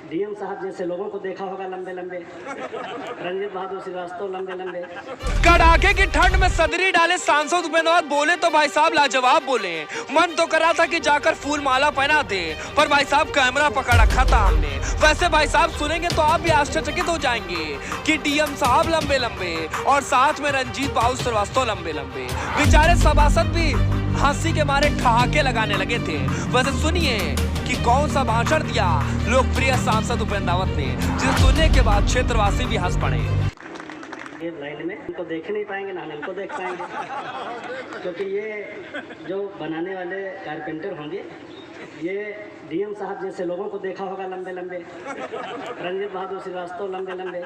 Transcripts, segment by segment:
DM साहब जैसे लोगों को देखा होगा लंबे लंबे, रंजीत बहादुर श्रीवास्तव लंबे लंबे। कड़ाके की ठंड में सदरी डाले सांसद उपेंद्र बोले तो भाई साहब लाजवाब बोले। मन तो कर रहा था कि जाकर फूल माला पहना दे, पर भाई साहब कैमरा पकड़ रखा था हमने। वैसे भाई साहब सुनेंगे तो आप भी आश्चर्यचकित हो जाएंगे कि डीएम साहब लंबे लंबे और साथ में रंजीत बहादुर श्रीवास्तव लंबे लंबे। बेचारे सभासद भी हंसी के मारे ठहाके लगाने लगे थे। वैसे सुनिए कि कौन सा भाषण दिया लोकप्रिय सांसद उपेंद्र रावत ने, जिसे सुनने के बाद क्षेत्रवासी भी हंस पड़े। ये लाइन में इनको देख नहीं पाएंगे ना हम इनको देख पाएंगे, क्योंकि ये जो बनाने वाले कारपेंटर होंगे ये डीएम साहब जैसे लोगों को देखा होगा लंबे लंबे, रंजीत बहादुर श्रीवास्तव लंबे लंबे।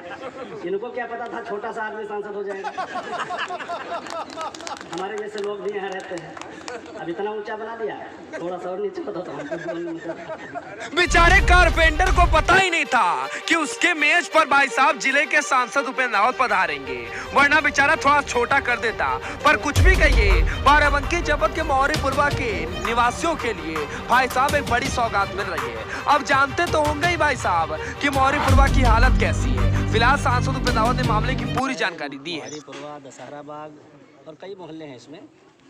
इनको क्या पता था छोटा सा आदमी सांसद हो जाएगा। हमारे जैसे लोग भी यहाँ रहते हैं, अब इतना ऊंचा बना दिया, थोड़ा सा और नीचे होता तो हम। बेचारे कारपेंटर को पता ही नहीं था कि उसके मेज पर भाई साहब जिले के सांसद उपेंद्र रावत पधारेंगे, वरना बेचारा थोड़ा छोटा कर देता। पर कुछ भी कहिए, बाराबंकी जनपद के मौर्यपुरवा के निवासियों के लिए भाई साहब एक बड़ी सौगात मिल रही है। अब जानते तो होंगे ही भाई साहब कि मौर्यपुरवा की हालत कैसी है। फिलहाल सांसद उपेंद्र रावत ने मामले की पूरी जानकारी दी है। मौर्यपुरवा, दशहरा बाग और कई मोहल्ले हैं इसमें,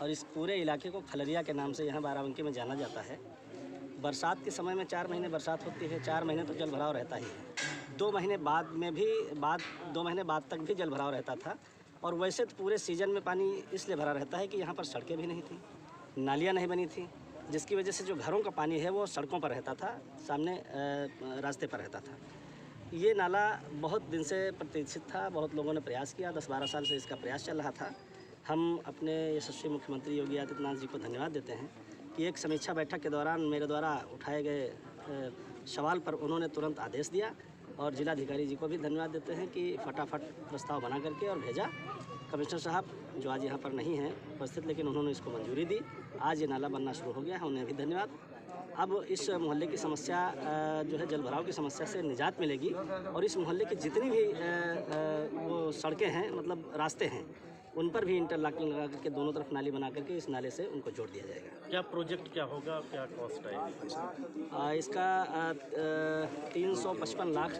और इस पूरे इलाके को खलरिया के नाम से यहाँ बाराबंकी में जाना जाता है। बरसात के समय में 4 महीने बरसात होती है, 4 महीने तो जल भराव रहता ही है। 2 महीने बाद में भी 2 महीने बाद तक भी जल भराव रहता था। और वैसे तो पूरे सीजन में पानी इसलिए भरा रहता है कि यहाँ पर सड़कें भी नहीं थी, नालियाँ नहीं बनी थी, जिसकी वजह से जो घरों का पानी है वो सड़कों पर रहता था, सामने रास्ते पर रहता था। ये नाला बहुत दिन से प्रतीक्षित था, बहुत लोगों ने प्रयास किया, 10-12 साल से इसका प्रयास चल रहा था। हम अपने यशस्वी मुख्यमंत्री योगी आदित्यनाथ जी को धन्यवाद देते हैं कि एक समीक्षा बैठक के दौरान मेरे द्वारा उठाए गए सवाल पर उन्होंने तुरंत आदेश दिया, और जिलाधिकारी जी को भी धन्यवाद देते हैं कि फटाफट प्रस्ताव बना करके और भेजा। कमिश्नर साहब जो आज यहाँ पर नहीं हैं उपस्थित, लेकिन उन्होंने इसको मंजूरी दी, आज ये नाला बनना शुरू हो गया है, उन्हें भी धन्यवाद। अब इस मोहल्ले की समस्या जो है जल भराव की समस्या से निजात मिलेगी, और इस मोहल्ले की जितनी भी वो सड़कें हैं, मतलब रास्ते हैं, उन पर भी इंटरलॉकिंग लगा करके दोनों तरफ नाली बना करके इस नाले से उनको जोड़ दिया जाएगा। क्या प्रोजेक्ट क्या होगा, क्या कॉस्ट आएगी इसका? 355 लाख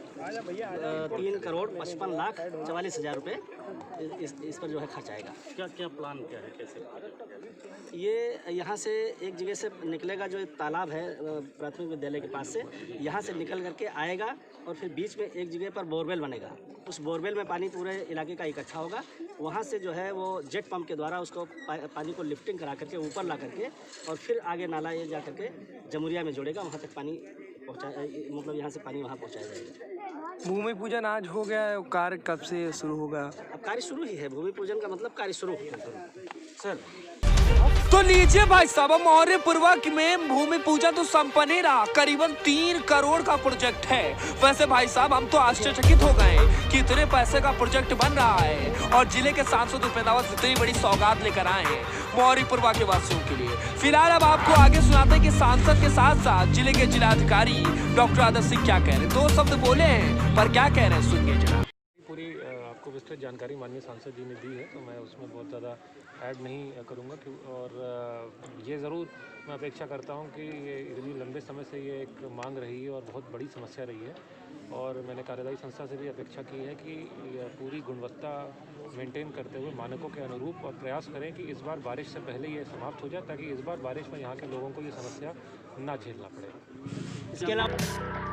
3 करोड़ 55 लाख 44 हज़ार रुपये इस पर जो है खर्च आएगा। क्या क्या प्लान क्या है, कैसे? ये यहाँ से एक जगह से निकलेगा, जो एक तालाब है प्राथमिक विद्यालय के पास से, यहाँ से निकल करके आएगा, और फिर बीच में एक जगह पर बोरवेल बनेगा। उस बोरवेल में पानी पूरे इलाके का इकट्ठा होगा, वहाँ से जो है वो जेट पंप के द्वारा उसको पानी को लिफ्टिंग करा करके ऊपर ला करके, और फिर आगे नाला ये जा करके जमुरिया में जोड़ेगा, वहाँ तक पानी पहुँचा, मतलब यहाँ से पानी वहाँ पहुँचाया जाएगा। भूमि पूजन आज हो गया, कार्य कब से शुरू होगा? अब कार्य शुरू ही है, भूमि पूजन का मतलब कार्य शुरू सर। तो लीजिए भाई साहब, मौर्यपुरवा में भूमि पूजन तो संपन्न ही रहा। करीबन 3 करोड़ का प्रोजेक्ट है। वैसे भाई साहब हम तो आश्चर्यचकित हो गए कि इतने पैसे का प्रोजेक्ट बन रहा है, और जिले के सांसद उपेंद्र रावत इतनी बड़ी सौगात लेकर आए हैं मौर्यपुरवा के वासियों के लिए। फिलहाल अब आपको आगे सुनाते हैं कि सांसद के साथ साथ जिले के जिलाधिकारी डॉक्टर आदर्श सिंह क्या कह रहे हैं। 2 शब्द बोले हैं, पर क्या कह रहे हैं सुनिए जरा। पूरी आपको विस्तृत जानकारी माननीय सांसद जी ने दी है, तो मैं उसमें बहुत ज़्यादा ऐड नहीं करूँगा। और ये ज़रूर मैं अपेक्षा करता हूँ कि ये इतनी लंबे समय से ये एक मांग रही है और बहुत बड़ी समस्या रही है, और मैंने कार्यदायी संस्था से भी अपेक्षा की है कि पूरी गुणवत्ता मेंटेन करते हुए मानकों के अनुरूप और प्रयास करें कि इस बार बारिश से पहले ये समाप्त हो जाए, ताकि इस बार बारिश में यहाँ के लोगों को ये समस्या ना झेलना पड़े। इसके अलावा